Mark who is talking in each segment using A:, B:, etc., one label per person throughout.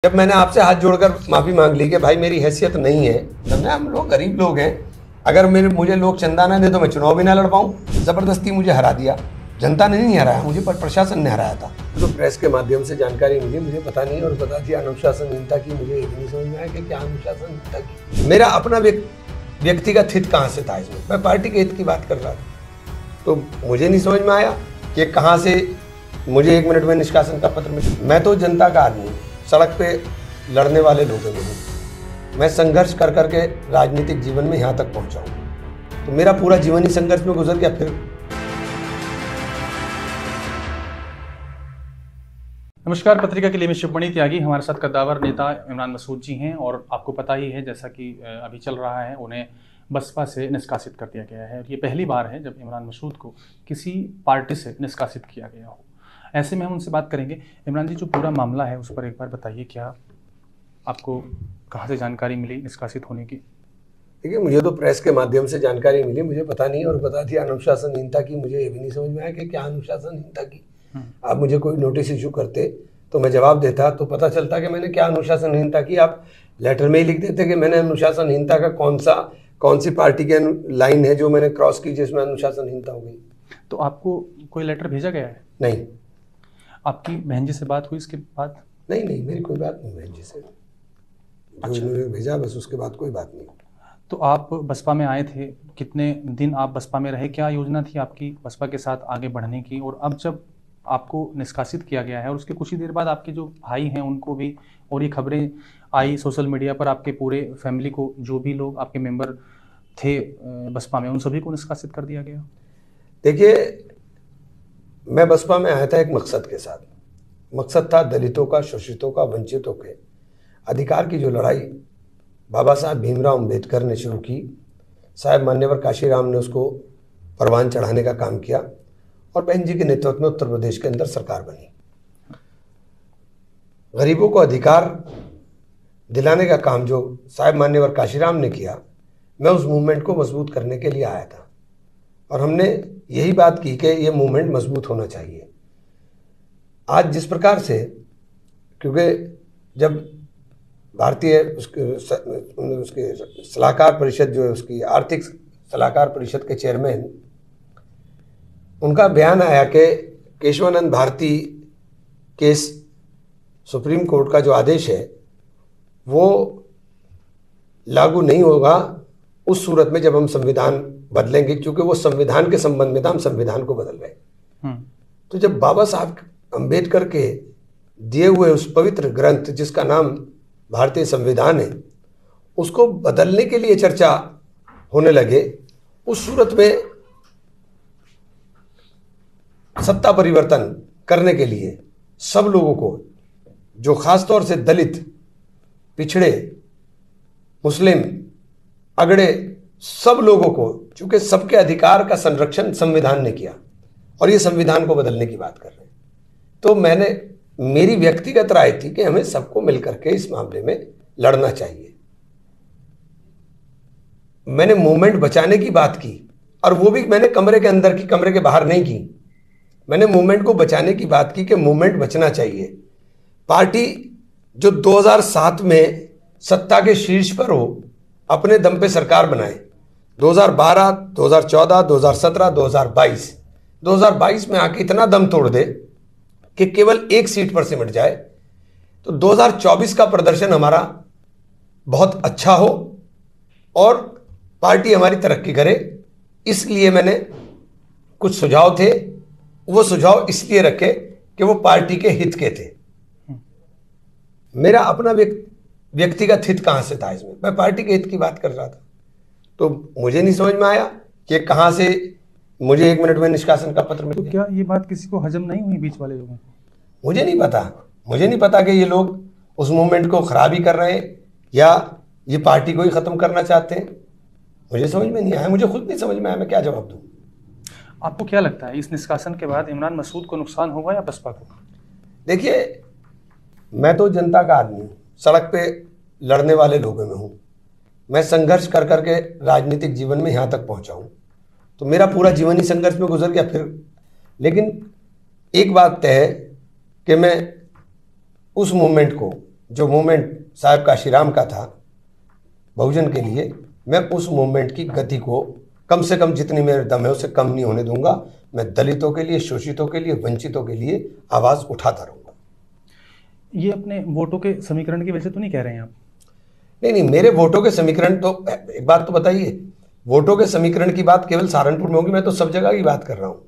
A: जब मैंने आपसे हाथ जोड़कर माफी मांग ली कि भाई मेरी हैसियत नहीं है, समझे, हम लोग गरीब लोग हैं, अगर मुझे लोग चंदा ना दे तो मैं चुनाव भी ना लड़ पाऊं। जबरदस्ती मुझे हरा दिया, जनता ने नहीं हराया मुझे, पर प्रशासन ने हराया था। तो प्रेस के माध्यम से जानकारी मिली, मुझे पता नहीं, और पता थी अनुशासनहीनता की। मुझे ये नहीं समझ में आया कि क्या अनुशासनहीनता की। मेरा अपना व्यक्तिगत हित कहाँ से था इसमें? मैं पार्टी के हित की बात कर रहा था, तो मुझे नहीं समझ में आया कि कहाँ से मुझे 1 मिनट में निष्कासन का पत्र मिला। मैं तो जनता का आदमी हूँ, सड़क पे लड़ने वाले लोगों में हूँ। मैं संघर्ष कर करके राजनीतिक जीवन में यहाँ तक पहुँचा हूँ, तो मेरा पूरा जीवन ही संघर्ष में गुजर गया। फिर
B: नमस्कार, पत्रिका के लिए मैं शिवमणि त्यागी। हमारे साथ कद्दावर नेता इमरान मसूद जी हैं, और आपको पता ही है जैसा कि अभी चल रहा है, उन्हें बसपा से निष्कासित कर दिया गया है। और ये पहली बार है जब इमरान मसूद को किसी पार्टी से निष्कासित किया गया हो। ऐसे में हम उनसे बात करेंगे। इमरान जी, जो पूरा मामला है उस पर एक बार बताइए, क्या आपको कहाँ से जानकारी मिली निष्कासित होने की?
A: देखिए, मुझे तो प्रेस के माध्यम से जानकारी मिली, मुझे पता नहीं, और पता थी अनुशासनहीनता की। मुझे ये भी नहीं समझ में आया कि क्या अनुशासनहीनता की। आप मुझे कोई नोटिस इशू करते तो मैं जवाब देता, तो पता चलता कि मैंने क्या अनुशासनहीनता की। आप लेटर में ही लिख देते कि मैंने अनुशासनहीनता का कौन सी पार्टी की लाइन है जो मैंने क्रॉस की जिसमें अनुशासनहीनता हो गई।
B: तो आपको कोई लेटर भेजा गया है?
A: नहीं।
B: आपकी बहन जी से बात हुई इसके बाद?
A: नहीं, मेरी कोई बात नहीं बहन जी से। जो उन्होंने भेजा बस, उसके बाद कोई बात नहीं।
B: तो आप बसपा में आए थे, कितने दिन आप बसपा में रहे? क्या योजना थी आपकी बसपा के साथ आगे बढ़ने की? और अब जब आपको निष्कासित किया गया है और उसके कुछ ही देर बाद आपके जो भाई हैं उनको भी, और ये खबरें आई सोशल मीडिया पर, आपके पूरे फैमिली को, जो भी लोग आपके मेंबर थे बसपा में, उन सभी को निष्कासित कर दिया गया।
A: देखिए, मैं बसपा में आया था एक मकसद के साथ। मकसद था दलितों का, शोषितों का, वंचितों के अधिकार की जो लड़ाई बाबा साहब भीमराव अंबेडकर ने शुरू की, साहब मान्यवर काशीराम ने उसको परवान चढ़ाने का काम किया, और बहन जी के नेतृत्व में उत्तर प्रदेश के अंदर सरकार बनी। गरीबों को अधिकार दिलाने का काम जो साहब मान्यवर काशीराम ने किया, मैं उस मूवमेंट को मजबूत करने के लिए आया था, और हमने यही बात की कि ये मूवमेंट मजबूत होना चाहिए। आज जिस प्रकार से, क्योंकि जब भारतीय उसके सलाहकार परिषद जो है, उसकी आर्थिक सलाहकार परिषद के चेयरमैन, उनका बयान आया कि Kesavananda Bharati case Supreme Court का जो आदेश है वो लागू नहीं होगा उस सूरत में जब हम संविधान बदलेंगे, क्योंकि वो संविधान के संबंध में था, हम संविधान को बदल रहे। तो जब बाबा साहब अंबेडकर के दिए हुए उस पवित्र ग्रंथ जिसका नाम भारतीय संविधान है, उसको बदलने के लिए चर्चा होने लगे, उस सूरत में सत्ता परिवर्तन करने के लिए सब लोगों को, जो खासतौर से दलित, पिछड़े, मुस्लिम, अगड़े, सब लोगों को, चूंकि सबके अधिकार का संरक्षण संविधान ने किया, और ये संविधान को बदलने की बात कर रहे हैं, तो मेरी व्यक्तिगत राय थी कि हमें सबको मिलकर के इस मामले में लड़ना चाहिए। मैंने मूवमेंट बचाने की बात की, और वो भी मैंने कमरे के अंदर की, कमरे के बाहर नहीं की। मैंने मूवमेंट को बचाने की बात की कि मूवमेंट बचना चाहिए। पार्टी जो 2007 में सत्ता के शीर्ष पर हो, अपने दम पे सरकार बनाए, 2012, 2014, 2017, 2022 में आके इतना दम तोड़ दे कि केवल एक सीट पर सिमट जाए, तो 2024 का प्रदर्शन हमारा बहुत अच्छा हो और पार्टी हमारी तरक्की करे। इसलिए मैंने कुछ सुझाव थे, वो सुझाव इसलिए रखे कि वो पार्टी के हित के थे। मेरा अपना व्यक्तिगत हित कहाँ से था इसमें? मैं पार्टी के हित की बात कर रहा था, तो मुझे नहीं समझ में आया कि कहाँ से मुझे 1 मिनट में निष्कासन का पत्र मिल गया।
B: तो क्या ये बात किसी को हजम नहीं हुई बीच वाले लोगों को?
A: मुझे नहीं पता कि ये लोग उस मूवमेंट को खराब ही कर रहे हैं या ये पार्टी को ही खत्म करना चाहते हैं। मुझे समझ में नहीं आया, मुझे खुद नहीं समझ में आया, मैं क्या जवाब दूं।
B: आपको क्या लगता है, इस निष्कासन के बाद इमरान मसूद को नुकसान होगा या बसपा को?
A: देखिए, मैं तो जनता का आदमी हूँ, सड़क पे लड़ने वाले लोगों में हूँ। मैं संघर्ष कर करके राजनीतिक जीवन में यहाँ तक पहुँचा हूँ, तो मेरा पूरा जीवन ही संघर्ष में गुजर गया। फिर लेकिन एक बात तय है कि मैं उस मूवमेंट को जो मूवमेंट साहब काशीराम का था बहुजन के लिए, मैं उस मूवमेंट की गति को कम से कम जितनी मेरे दम है उससे कम नहीं होने दूंगा। मैं दलितों के लिए, शोषितों के लिए, वंचितों के लिए आवाज़ उठाता रहूँगा।
B: ये अपने वोटों के समीकरण की वजह से तो नहीं कह रहे हैं आप?
A: नहीं, मेरे वोटों के समीकरण तो, एक बात तो बताइए, वोटों के समीकरण की बात केवल सहारनपुर में होगी? मैं तो सब जगह की बात कर रहा हूँ।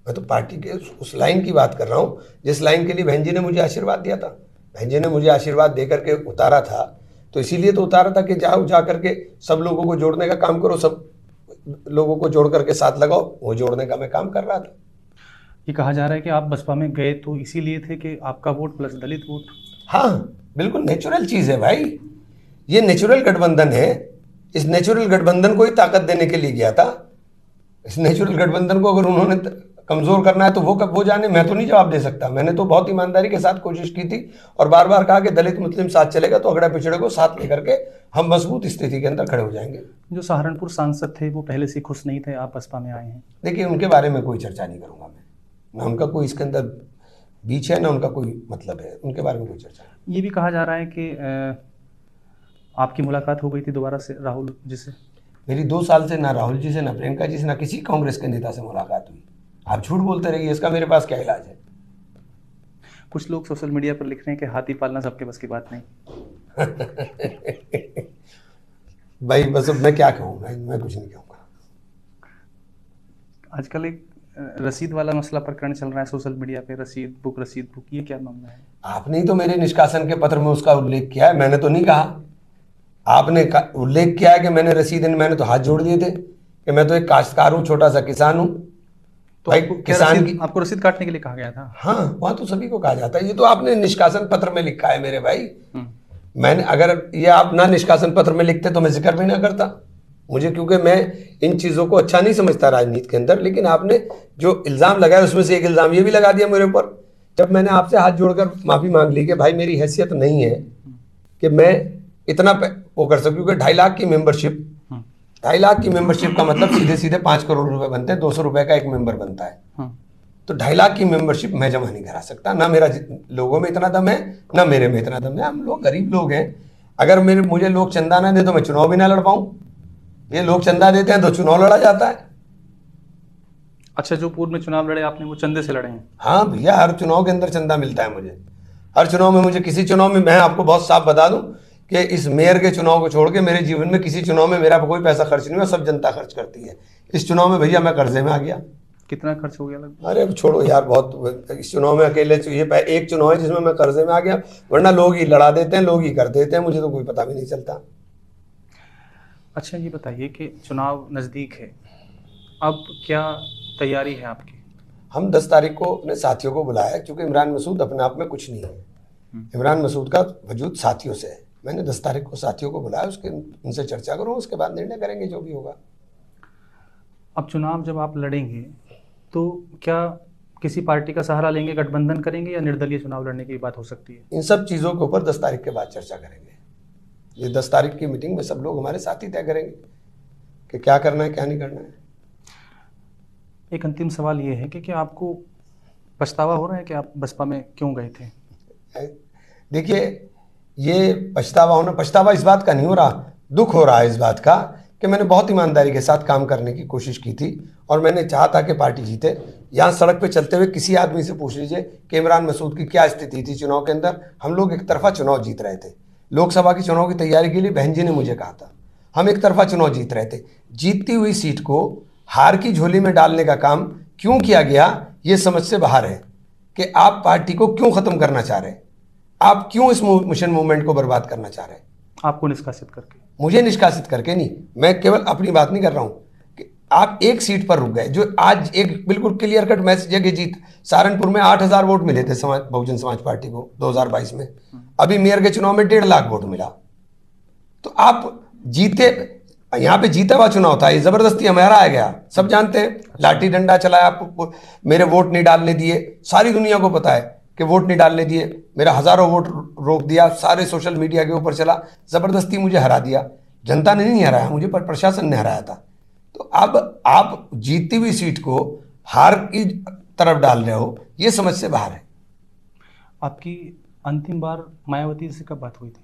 A: मैं तो पार्टी के उस लाइन की बात कर रहा हूँ जिस लाइन के लिए बहन जी ने मुझे आशीर्वाद दिया था। बहन जी ने मुझे आशीर्वाद दे करके उतारा था, तो इसीलिए तो उतारा था कि जाओ, जा करके सब लोगों को जोड़ने का काम करो, सब लोगों को जोड़ करके साथ लगाओ। वो जोड़ने का मैं काम कर रहा था।
B: ये कहा जा रहा है कि आप बसपा में गए तो इसीलिए थे कि आपका वोट प्लस दलित वोट।
A: हाँ, बिल्कुल नेचुरल चीज़ है भाई, ये नेचुरल गठबंधन है। इस नेचुरल गठबंधन को ही ताकत देने के लिए गया था। इस नेचुरल गठबंधन को अगर उन्होंने कमजोर करना है तो वो जाने, मैं तो नहीं जवाब दे सकता। मैंने तो बहुत ईमानदारी के साथ कोशिश की थी और बार बार कहा कि दलित मुस्लिम साथ चलेगा तो अगड़ा पिछड़े को साथ लेकर के हम मजबूत स्थिति के अंदर खड़े हो जाएंगे।
B: जो सहारनपुर सांसद थे वो पहले से खुश नहीं थे, आप बसपा में आए हैं।
A: देखिए, उनके बारे में कोई चर्चा नहीं करूंगा मैं, ना उनका कोई इसके अंदर बीच है, ना उनका कोई मतलब है, उनके बारे में कोई चर्चा नहीं।
B: ये भी कहा जा रहा है कि आपकी मुलाकात हो गई थी दोबारा से राहुल जी से?
A: मेरी 2 साल से ना राहुल जी से, ना प्रियंका जी से, ना किसी कांग्रेस के नेता से मुलाकात हुई। आप झूठ बोलते रहिए, इसका मेरे पास क्या इलाज है?
B: कुछ लोग सोशल मीडिया पर लिख रहे हैं कि हाथी पालना सबके बस की बात नहीं।
A: भाई बस अब मैं क्या कहूँ, मैं कुछ नहीं कहूँगा।
B: आजकल एक रसीद वाला मसला प्रकरण चल रहा है सोशल मीडिया पे, रसीद बुक, ये क्या मामला है?
A: आपने ही तो मेरे निष्कासन के पत्र में उसका उल्लेख किया है, मैंने तो नहीं कहा। आपने उल्लेख किया है कि मैंने रसीद, मैंने तो हाथ जोड़ दिए थे कि मैं तो एक काश्तकार हूँ, छोटा सा किसान हूँ।
B: तो भाई किसान की आपको रसीद काटने के लिए कहा गया था?
A: हाँ, वहां तो सभी को कहा जाता है। ये तो आपने निष्कासन पत्र में लिखा है मेरे भाई। मैंने, अगर ये आप ना निष्कासन पत्र में लिखते तो मैं जिक्र भी ना करता। मुझे, क्योंकि मैं इन चीज़ों को अच्छा नहीं समझता राजनीति के अंदर, लेकिन आपने जो इल्ज़ाम लगाया उसमें से एक इल्ज़ाम ये भी लगा दिया मेरे ऊपर। जब मैंने आपसे हाथ जोड़कर माफ़ी मांग ली कि भाई मेरी हैसियत नहीं है कि मैं इतना वो कर सकूं, क्योंकि 2.5 लाख की मेंबरशिप, 2.5 लाख की मेंबरशिप का मतलब सीधे सीधे 5 करोड़ रुपए बनते हैं। 200 रुपए का एक मेंबर बनता है। तो 2.5 लाख की मेंबरशिप मैं जमा नहीं करा सकता। ना मेरा लोगों में इतना दम है, ना मेरे में इतना दम है। हम लोग गरीब लोग हैं। अगर मुझे लोग चंदा ना दे तो मैं चुनाव भी ना लड़ पाऊं। ये लोग चंदा देते हैं तो चुनाव लड़ा जाता है।
B: अच्छा, जो पूर्व में चुनाव लड़े आपने वो चंदे से लड़े हैं?
A: हाँ भैया, हर चुनाव के अंदर चंदा मिलता है मुझे। हर चुनाव में मुझे, किसी चुनाव में, मैं आपको बहुत साफ बता दूं कि इस मेयर के चुनाव को छोड़ के मेरे जीवन में किसी चुनाव में मेरा कोई पैसा खर्च नहीं हुआ, सब जनता खर्च करती है। इस चुनाव में भैया मैं कर्जे में आ गया।
B: कितना खर्च हो गया लगभग?
A: अरे छोड़ो यार, बहुत। इस चुनाव में अकेले ये एक चुनाव है जिसमें मैं कर्जे में आ गया, वरना लोग ही लड़ा देते हैं, लोग ही कर देते हैं, मुझे तो कोई पता भी नहीं चलता।
B: अच्छा, ये बताइए कि चुनाव नज़दीक है, अब क्या तैयारी है आपकी?
A: हम 10 तारीख को अपने साथियों को बुलाया, क्योंकि इमरान मसूद अपने आप में कुछ नहीं है। इमरान मसूद का वजूद साथियों से है। मैंने 10 तारीख को साथियों को बुलाया, उनसे चर्चा करूँ, उसके बाद निर्णय करेंगे जो भी होगा।
B: अब चुनाव जब आप लड़ेंगे तो क्या किसी पार्टी का सहारा लेंगे, गठबंधन करेंगे, या निर्दलीय चुनाव लड़ने की बात हो सकती है?
A: इन सब चीज़ों के ऊपर 10 तारीख के बाद चर्चा करेंगे। ये 10 तारीख की मीटिंग में सब लोग हमारे साथ ही तय करेंगे कि क्या करना है, क्या नहीं करना है।
B: एक अंतिम सवाल ये है कि क्या आपको पछतावा हो रहा है कि आप बसपा में क्यों गए थे?
A: देखिए, ये पछतावा इस बात का नहीं हो रहा, दुख हो रहा है इस बात का कि मैंने बहुत ईमानदारी के साथ काम करने की कोशिश की थी और मैंने चाहा था कि पार्टी जीते। यहाँ सड़क पे चलते हुए किसी आदमी से पूछ लीजिए कि इमरान मसूद की क्या स्थिति थी चुनाव के अंदर। हम लोग एक तरफा चुनाव जीत रहे थे। लोकसभा की चुनाव की तैयारी के लिए बहन जी ने मुझे कहा था, हम एक तरफा चुनाव जीत रहे थे। जीतती हुई सीट को हार की झोली में डालने का काम क्यों किया गया, ये समझ से बाहर है कि आप पार्टी को क्यों खत्म करना चाह रहे हैं, आप क्यों इस मिशन मूवमेंट को बर्बाद करना चाह रहे हैं।
B: आपको निष्कासित करके? मुझे
A: निष्कासित करके नहीं, मैं केवल अपनी बात नहीं कर रहा हूं कि आप एक सीट पर रुक गए, जो आज एक बिल्कुल क्लियर कट मैसेज है कि जीत। सहारनपुर में 8000 वोट मिले थे बहुजन समाज पार्टी को 2022 में। अभी मेयर के चुनाव में 1.5 लाख वोट मिला। तो आप जीते, यहाँ पे जीता हुआ चुनाव था, ये जबरदस्ती हमारा आ गया, सब जानते हैं। लाठी डंडा चलाया, आपको मेरे वोट नहीं डालने दिए, सारी दुनिया को पता है कि वोट नहीं डालने दिए, मेरा हजारों वोट रोक दिया, सारे सोशल मीडिया के ऊपर चला, जबरदस्ती मुझे हरा दिया। जनता ने नहीं हराया मुझे, पर प्रशासन ने हराया था। तो अब आप जीती हुई सीट को हार की तरफ डाल रहे हो, ये समझ से बाहर है।
B: आपकी अंतिम बार मायावती से कब बात हुई थी?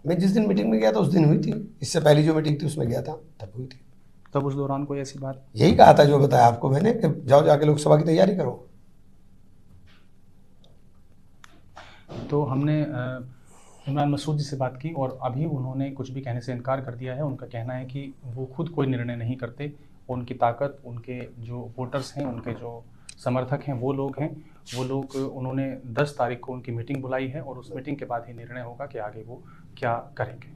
A: मैं जिस दिन मीटिंग में गया था उस दिन हुई थी। इससे पहली जो मीटिंग थी उसमें गया था, तब हुई थी।
B: तब उस दौरान कोई ऐसी बात?
A: यही कहा था जो बताया आपको मैंने कि जाओ जाके लोकसभा की तैयारी करो।
B: तो हमने इमरान मसूद जी से बात की और अभी उन्होंने कुछ भी कहने से इनकार कर दिया है। उनका कहना है कि वो खुद कोई निर्णय नहीं करते, उनकी ताकत उनके जो वोटर्स हैं, उनके जो समर्थक हैं, वो लोग हैं। वो लोग, उन्होंने 10 तारीख को उनकी मीटिंग बुलाई है और उस मीटिंग के बाद ही निर्णय होगा कि आगे वो क्या करेंगे।